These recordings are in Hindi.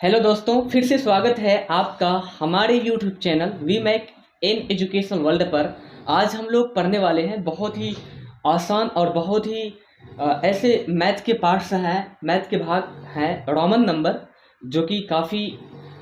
हेलो दोस्तों, फिर से स्वागत है आपका हमारे YouTube channel we make in education world पर। आज हम लोग पढ़ने वाले हैं बहुत ही आसान और बहुत ही ऐसे मैथ के पार्ट्स हैं, मैथ के भाग हैं, रोमन नंबर, जो कि काफ़ी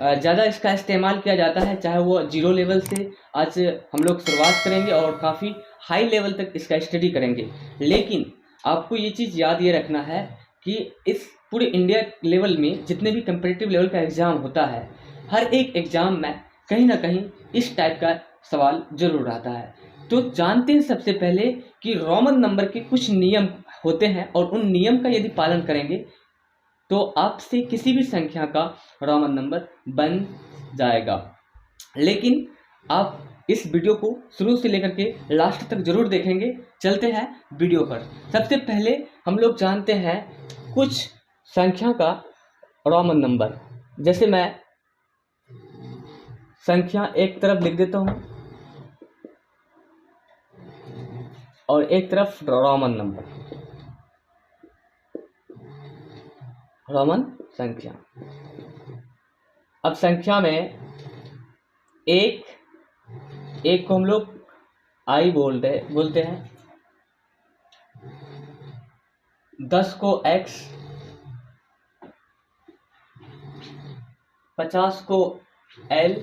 ज़्यादा इसका इस्तेमाल किया जाता है, चाहे वो जीरो लेवल से आज हम लोग शुरुआत करेंगे और काफ़ी हाई लेवल तक इसका स्टडी करेंगे। लेकिन आपको ये चीज़ याद ये रखना है कि इस पूरे इंडिया लेवल में जितने भी कंपेटिटिव लेवल का एग्ज़ाम होता है, हर एक एग्ज़ाम में कहीं ना कहीं इस टाइप का सवाल जरूर आता है। तो जानते हैं सबसे पहले कि रोमन नंबर के कुछ नियम होते हैं और उन नियम का यदि पालन करेंगे तो आपसे किसी भी संख्या का रोमन नंबर बन जाएगा। लेकिन आप इस वीडियो को शुरू से लेकर के लास्ट तक जरूर देखेंगे। चलते हैं वीडियो पर। सबसे पहले हम लोग जानते हैं कुछ संख्या का रोमन नंबर। जैसे मैं संख्या एक तरफ लिख देता हूं और एक तरफ रोमन नंबर, रोमन संख्या। अब संख्या में एक को हम लोग आई बोलते हैं, 10 को x, 50 को L,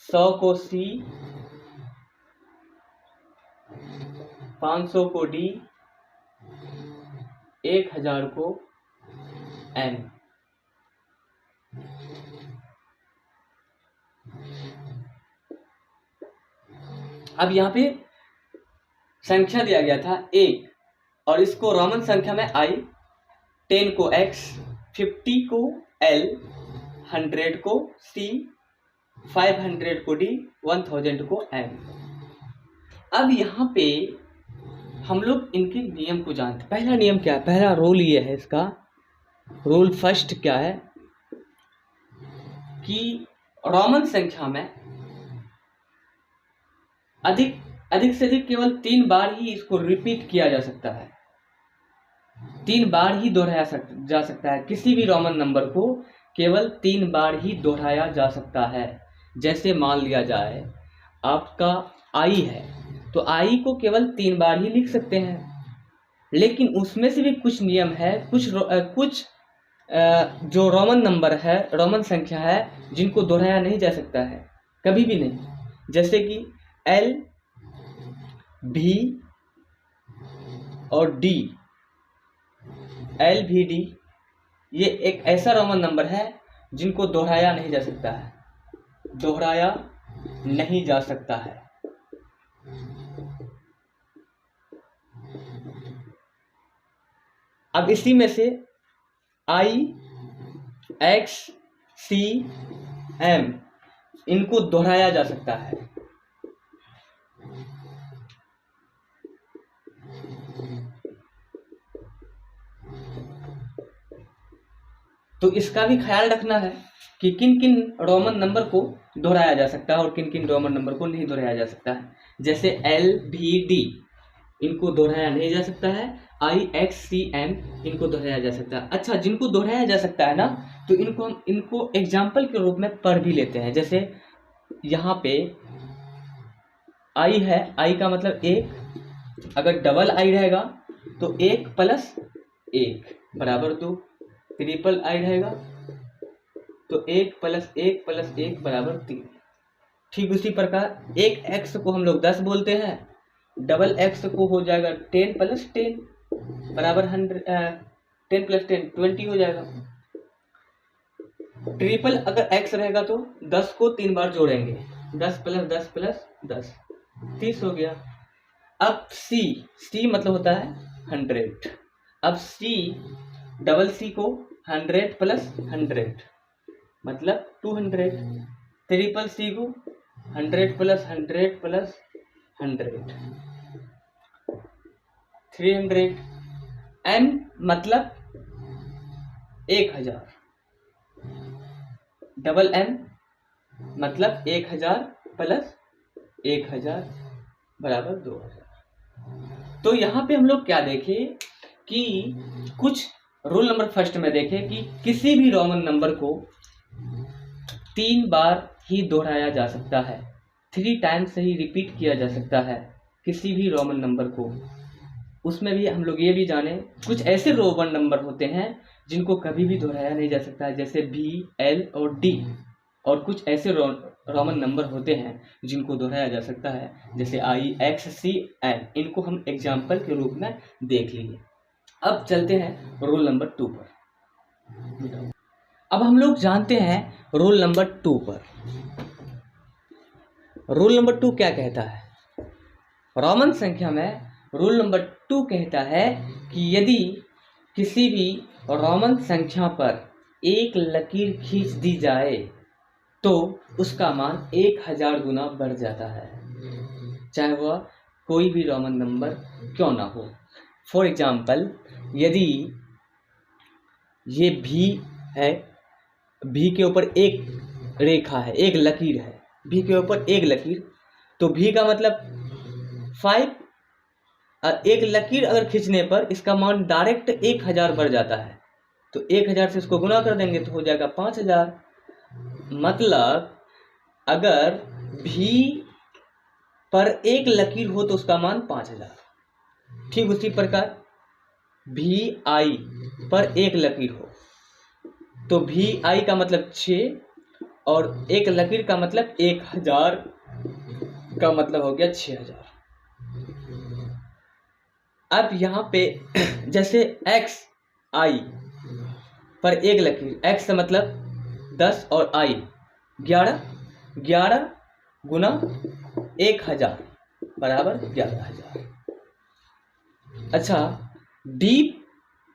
100 को C, 500 को D, 1000 को M। अब यहाँ पे संख्या दिया गया था एक और इसको रोमन संख्या में I, 10 को X, 50 को L, 100 को C, 500 को D, 1000 को M। अब यहाँ पे हम लोग इनके नियम को जानते हैं। पहला नियम क्या है, पहला रूल ये है, इसका रूल फर्स्ट क्या है कि रोमन संख्या में अधिक से अधिक केवल 3 बार ही इसको रिपीट किया जा सकता है, 3 बार ही दोहराया जा सकता है। किसी भी रोमन नंबर को केवल 3 बार ही दोहराया जा सकता है। जैसे मान लिया जाए आपका आई है तो आई को केवल 3 बार ही लिख सकते हैं, लेकिन उसमें से भी कुछ नियम है, कुछ जो रोमन नंबर है, रोमन संख्या है, जिनको दोहराया नहीं जा सकता है, कभी भी नहीं। जैसे कि L, V और D, L, V, D, ये एक ऐसा रोमन नंबर है जिनको दोहराया नहीं जा सकता है, दोहराया नहीं जा सकता है। अब इसी में से I, X, C, M इनको दोहराया जा सकता है। तो इसका भी ख्याल रखना है कि किन किन रोमन नंबर को दोहराया जा सकता है और किन किन रोमन नंबर को नहीं दोहराया जा सकता है। जैसे L, V, D इनको दोहराया नहीं जा सकता है, I, X, C, M इनको दोहराया जा सकता है। अच्छा, जिनको दोहराया जा सकता है ना, तो इनको एग्जाम्पल के रूप में पढ़ भी लेते हैं। जैसे यहाँ पे I है, I का मतलब 1, अगर डबल I रहेगा तो 1 प्लस 1 बराबर 2, ट्रिपल I रहेगा तो 1 प्लस 1 प्लस 1 बराबर 3। ठीक उसी प्रकार एक x को हम लोग 10 बोलते हैं, डबल x को हो जाएगा 10 प्लस 10 बराबर 10 प्लस 10 20 हो जाएगा। ट्रिपल अगर x रहेगा तो 10 को 3 बार जोड़ेंगे, 10 प्लस 10 प्लस 10 30 हो गया। अब C मतलब होता है 100। अब डबल C को 100 प्लस 100 मतलब 200। ट्रिपल C को 100 प्लस 100 प्लस 100 300। M मतलब 1000। डबल M मतलब 1000 प्लस 1000 बराबर 2000। तो यहाँ पे हम लोग क्या देखें कि कुछ रूल नंबर फर्स्ट में देखें कि किसी भी रोमन नंबर को 3 बार ही दोहराया जा सकता है, 3 टाइम्स ही रिपीट किया जा सकता है किसी भी रोमन नंबर को। उसमें भी हम लोग ये भी जाने कुछ ऐसे रोमन नंबर होते हैं जिनको कभी भी दोहराया नहीं जा सकता है, जैसे B, L और D। और कुछ ऐसे रोमन नंबर होते हैं जिनको दोहराया जा सकता है, जैसे I, X, C, N। इनको हम एग्जाम्पल के रूप में देख लिए। अब चलते हैं रूल नंबर 2 पर। अब हम लोग जानते हैं रूल नंबर 2 पर। रूल नंबर 2 क्या कहता है? रोमन संख्या में रूल नंबर 2 कहता है कि यदि किसी भी रोमन संख्या पर एक लकीर खींच दी जाए तो उसका मान 1000 गुना बढ़ जाता है, चाहे वह कोई भी रोमन नंबर क्यों ना हो। फॉर एग्जाम्पल, यदि ये भी है, भी के ऊपर एक रेखा है, एक लकीर है, भी के ऊपर एक लकीर, तो भी का मतलब 5, और एक लकीर अगर खींचने पर इसका मान डायरेक्ट 1000 बढ़ जाता है। तो 1000 से इसको गुना कर देंगे तो हो जाएगा 5000। मतलब अगर भी पर एक लकीर हो तो उसका मान 5000। ठीक उसी प्रकार भी आई पर एक लकीर हो तो भी आई का मतलब 6 और एक लकीर का मतलब 1000 का मतलब हो गया 6000। अब यहाँ पे जैसे एक्स आई पर एक लकीर, एक्स का मतलब 10 और आई 11, 11 गुना 1000 बराबर 11000। अच्छा, डी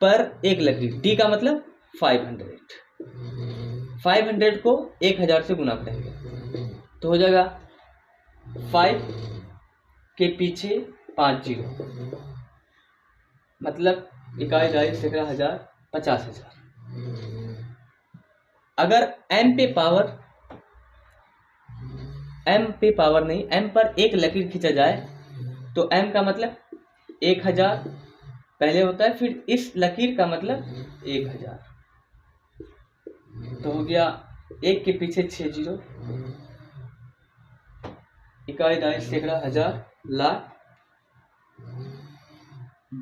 पर एक लकीर, डी का मतलब 500 को 1000 से गुना करेंगे तो हो जाएगा 5 के पीछे 5 जीरो, मतलब इकाई दाई सैकड़ा हजार 50,000। अगर m पे पावर नहीं, m पर एक लकीर खींचा जाए तो m का मतलब 1000 पहले होता है, फिर इस लकीर का मतलब 1000, तो हो गया 1 के पीछे 6 जीरो, इकाई दाई सैकड़ा हजार लाख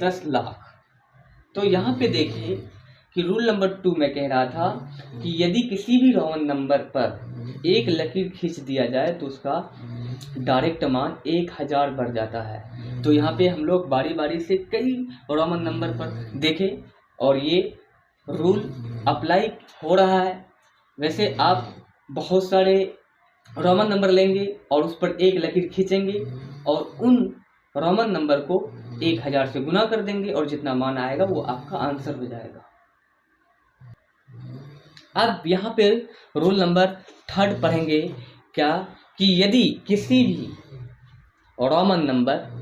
10 लाख। तो यहाँ पे देखिए कि रूल नंबर 2 में कह रहा था कि यदि किसी भी रोमन नंबर पर एक लकीर खींच दिया जाए तो उसका डायरेक्ट मान 1000 बढ़ जाता है। तो यहाँ पे हम लोग बारी बारी से कई रोमन नंबर पर देखें और ये रूल अप्लाई हो रहा है। वैसे आप बहुत सारे रोमन नंबर लेंगे और उस पर एक लकीर खींचेंगे और उन रोमन नंबर को 1000 से गुना कर देंगे और जितना मान आएगा वो आपका आंसर हो जाएगा। अब यहाँ पे रूल नंबर 3 पढ़ेंगे क्या कि यदि किसी भी रोमन नंबर,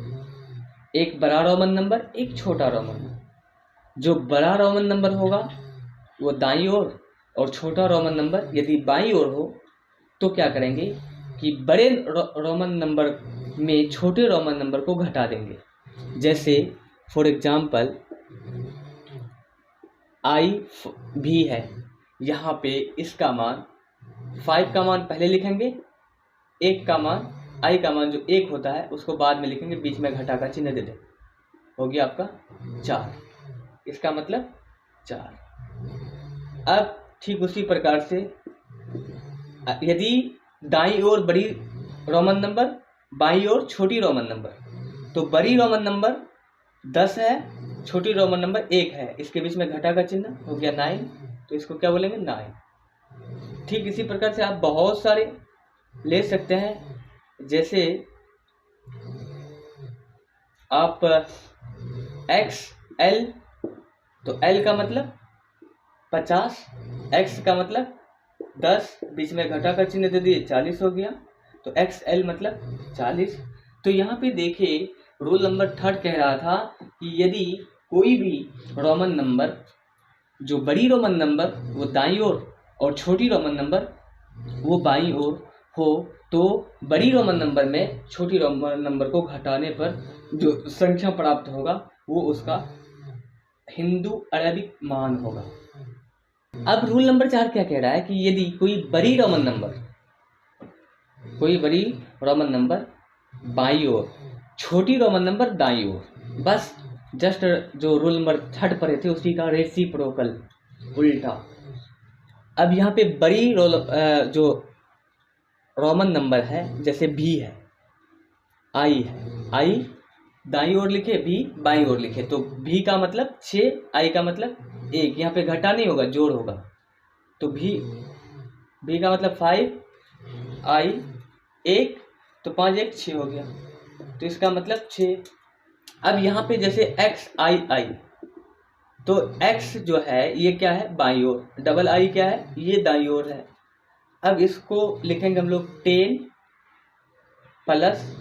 एक बड़ा रोमन नंबर एक छोटा रोमन नंबर, जो बड़ा रोमन नंबर होगा वो दाईं ओर और छोटा रोमन नंबर यदि बाईं ओर हो तो क्या करेंगे कि बड़े रोमन नंबर में छोटे रोमन नंबर को घटा देंगे। जैसे फॉर एग्जाम्पल आई भी है, यहाँ पे इसका मान 5 का मान पहले लिखेंगे, 1 का मान, आई का मान जो 1 होता है उसको बाद में लिखेंगे, बीच में घटा का चिन्ह दे दें, हो गया आपका 4, इसका मतलब 4। अब ठीक उसी प्रकार से यदि दाईं ओर बड़ी रोमन नंबर, बाईं ओर छोटी रोमन नंबर, तो बड़ी रोमन नंबर 10 है, छोटी रोमन नंबर 1 है, इसके बीच में घटा का चिन्ह हो गया 9, तो इसको क्या बोलेंगे 9। ठीक इसी प्रकार से आप बहुत सारे ले सकते हैं, जैसे आप एक्स एल, तो एल का मतलब 50, एक्स का मतलब 10, बीच में घटा का चिन्ह दे दिए 40 हो गया, तो एक्स एल मतलब 40। तो यहाँ पे देखिए रूल नंबर 3 कह रहा था कि यदि कोई भी रोमन नंबर, जो बड़ी रोमन नंबर वो दाईं ओर और छोटी रोमन नंबर वो बाईं ओर हो तो बड़ी रोमन नंबर में छोटी रोमन नंबर को घटाने पर जो संख्या प्राप्त होगा वो उसका हिंदू अरेबिक मान होगा। अब रूल नंबर 4 क्या कह रहा है कि यदि कोई बड़ी रोमन नंबर बाईं ओर, छोटी रोमन नंबर दाईं ओर, बस जस्ट जो रूल नंबर 3 पढ़े थे उसी का रेसिप्रोकल उल्टा। अब यहाँ पे बड़ी जो रोमन नंबर है, जैसे भी है, आई है, आई दाईं ओर लिखे, भी बाईं ओर लिखे, तो भी का मतलब 6, आई का मतलब 1, यहाँ पे घटा नहीं होगा, जोड़ होगा, तो भी का मतलब 5, आई 1, तो 5 1 6 हो गया, तो इसका मतलब 6। अब यहाँ पे जैसे एक्स आई आई, तो x जो है ये क्या है, बाईं ओर, डबल आई क्या है, ये दाईं ओर है। अब इसको लिखेंगे हम लोग 10 प्लस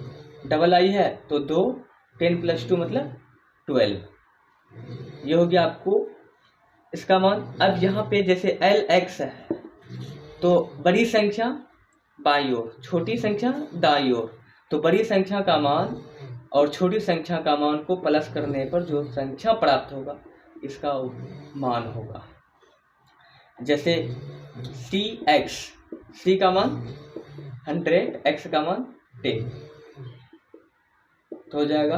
डबल आई है तो 2, 10 + 2 मतलब 12, ये हो गया आपको इसका मान। अब यहाँ पे जैसे LX है तो बड़ी संख्या बाईं ओर, छोटी संख्या दाईं ओर, तो बड़ी संख्या का मान और छोटी संख्या का मान को प्लस करने पर जो संख्या प्राप्त होगा इसका मान होगा। जैसे CX, C का मान 100, X का मान 10, तो हो जाएगा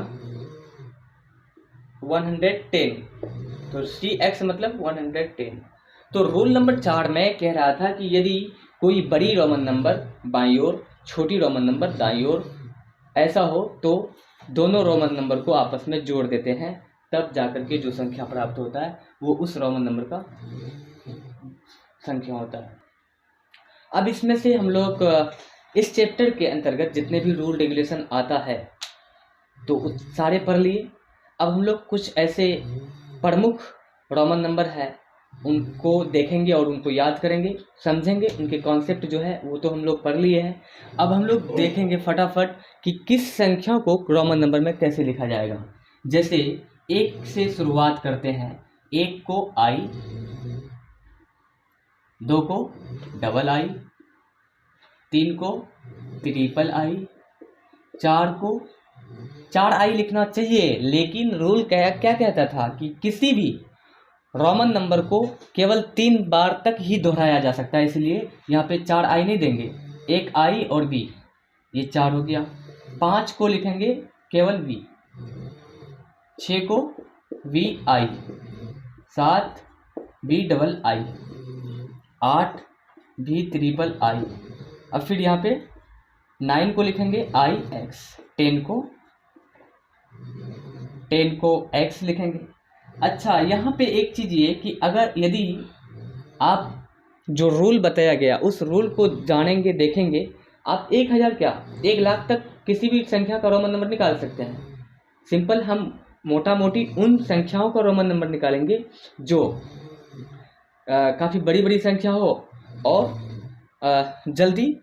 110, तो CX मतलब 110। तो रूल नंबर 4 में कह रहा था कि यदि कोई बड़ी रोमन नंबर बाईं ओर, छोटी रोमन नंबर दाईं ओर ऐसा हो तो दोनों रोमन नंबर को आपस में जोड़ देते हैं, तब जाकर के जो संख्या प्राप्त होता है वो उस रोमन नंबर का संख्या होता है। अब इसमें से हम लोग इस चैप्टर के अंतर्गत जितने भी रूल रेगुलेशन आता है तो सारे पढ़ लिए। अब हम लोग कुछ ऐसे प्रमुख रोमन नंबर है उनको देखेंगे और उनको याद करेंगे, समझेंगे, उनके कॉन्सेप्ट जो है वो तो हम लोग पढ़ लिए हैं। अब हम लोग देखेंगे फटाफट कि किस संख्या को रोमन नंबर में कैसे लिखा जाएगा। जैसे 1 से शुरुआत करते हैं, 1 को आई, 2 को डबल आई, 3 को ट्रिपल आई, 4 को 4 आई लिखना चाहिए, लेकिन रूल क्या कहता था कि किसी भी रोमन नंबर को केवल 3 बार तक ही दोहराया जा सकता है, इसलिए यहाँ पे 4 आई नहीं देंगे, 1 आई और बी, ये 4 हो गया। 5 को लिखेंगे केवल बी, 6 को V I, 7 V double I, 8 V triple I. अब फिर यहाँ पे 9 को लिखेंगे आई एक्स, 10 को एक्स लिखेंगे। अच्छा, यहाँ पे एक चीज़ ये कि अगर यदि आप जो रूल बताया गया उस रूल को जानेंगे, देखेंगे, आप 1000 क्या 1 लाख तक किसी भी संख्या का रोमन नंबर निकाल सकते हैं। सिंपल हम मोटा मोटी उन संख्याओं का रोमन नंबर निकालेंगे जो काफ़ी बड़ी बड़ी संख्या हो और जल्दी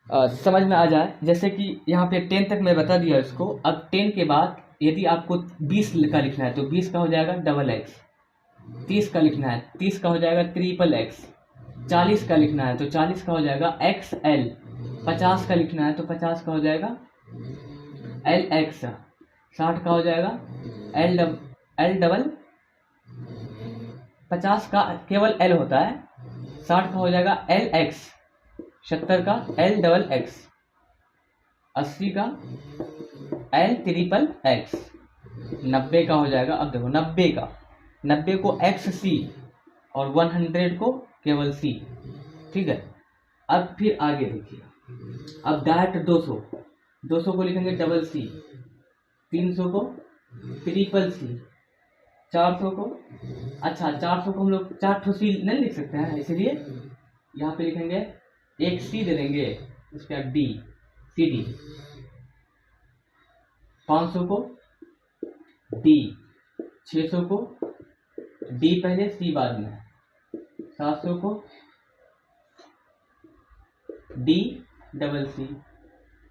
समझ में आ जाए। जैसे कि यहाँ पे 10 तक मैं बता दिया इसको। अब 10 के बाद यदि आपको 20 का लिखना है तो 20 का हो जाएगा डबल एक्स, 30 का लिखना है 30 का हो जाएगा ट्रिपल एक्स, 40 का लिखना है तो 40 का हो जाएगा एक्स एल, 50 का लिखना है तो 50 का हो जाएगा एल एक्स, 60 का हो जाएगा एल डबल, 50 का केवल एल होता है, 60 का हो जाएगा एल एक्स, 70 का एल डबल एक्स, 80 का एल ट्रिपल एक्स, 90 का हो जाएगा, अब देखो 90 को एक्स सी और 100 को केवल सी, ठीक है। अब फिर आगे देखिए, अब डायरेक्ट 200 को लिखेंगे डबल सी, 300 को ट्रिपल सी, 400 को, अच्छा 400 को हम लोग 4 सी नहीं लिख सकते हैं, इसलिए यहाँ पे लिखेंगे एक सी दे देंगे, उसके बाद डी, सी डी, 500 को डी, 600 को डी पहले सी बाद में, 700 को डी डबल सी,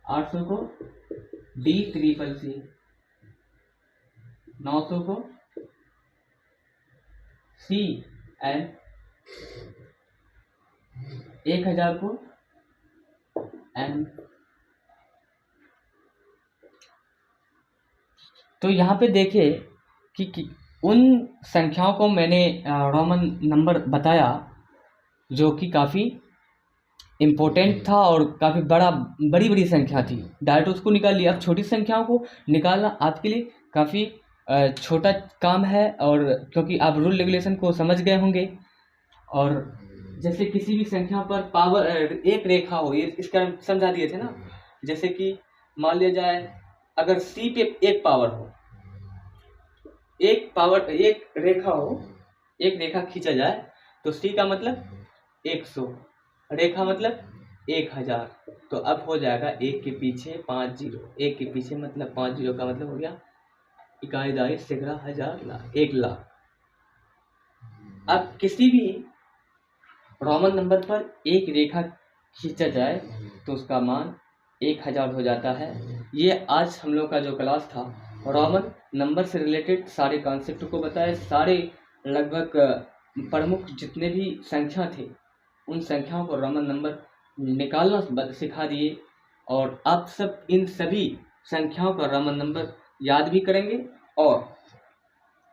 800 को डी ट्रिपल सी, 900 को सी एल, 1000 को एम। तो यहाँ पे देखिए कि उन संख्याओं को मैंने रोमन नंबर बताया जो कि काफ़ी इम्पोर्टेंट था और काफ़ी बड़ी बड़ी संख्या थी, डायरेक्ट उसको निकाल लिया। अब छोटी संख्याओं को निकालना आपके लिए काफ़ी छोटा काम है, और क्योंकि आप रूल रेगुलेशन को समझ गए होंगे। और जैसे किसी भी संख्या पर पावर एक रेखा हो, ये इसका समझा दिए थे ना। जैसे कि मान लिया जाए अगर सी पे एक पावर हो, एक रेखा हो, एक रेखा खींचा जाए तो सी का मतलब 100, रेखा मतलब 1000। तो अब हो जाएगा एक के पीछे 5 जीरो, एक के पीछे मतलब 5 जीरो का मतलब हो गया इकाई दाई सैकड़ा हजार लाख 1 लाख। अब किसी भी रोमन नंबर पर एक रेखा खींचा जाए तो उसका मान 1000 हो जाता है। ये आज हम लोग का जो क्लास था रोमन नंबर से रिलेटेड सारे कॉन्सेप्ट को बताए, सारे लगभग प्रमुख जितने भी संख्या थे उन संख्याओं को रोमन नंबर निकालना सिखा दिए। और आप सब इन सभी संख्याओं का रोमन नंबर याद भी करेंगे और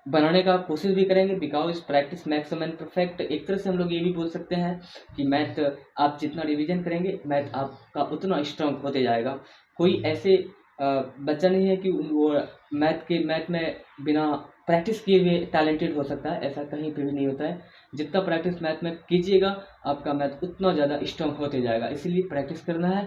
बनाने का कोशिश भी करेंगे। Because practice max and perfect. एक तरह से हम लोग ये भी बोल सकते हैं कि मैथ आप जितना रिवीजन करेंगे मैथ आपका उतना स्ट्रांग होते जाएगा। कोई ऐसे बच्चा नहीं है कि वो मैथ में बिना प्रैक्टिस किए हुए टैलेंटेड हो सकता है, ऐसा कहीं पे भी नहीं होता है। जितना प्रैक्टिस मैथ में कीजिएगा आपका मैथ उतना ज़्यादा स्ट्रांग होते जाएगा, इसीलिए प्रैक्टिस करना है।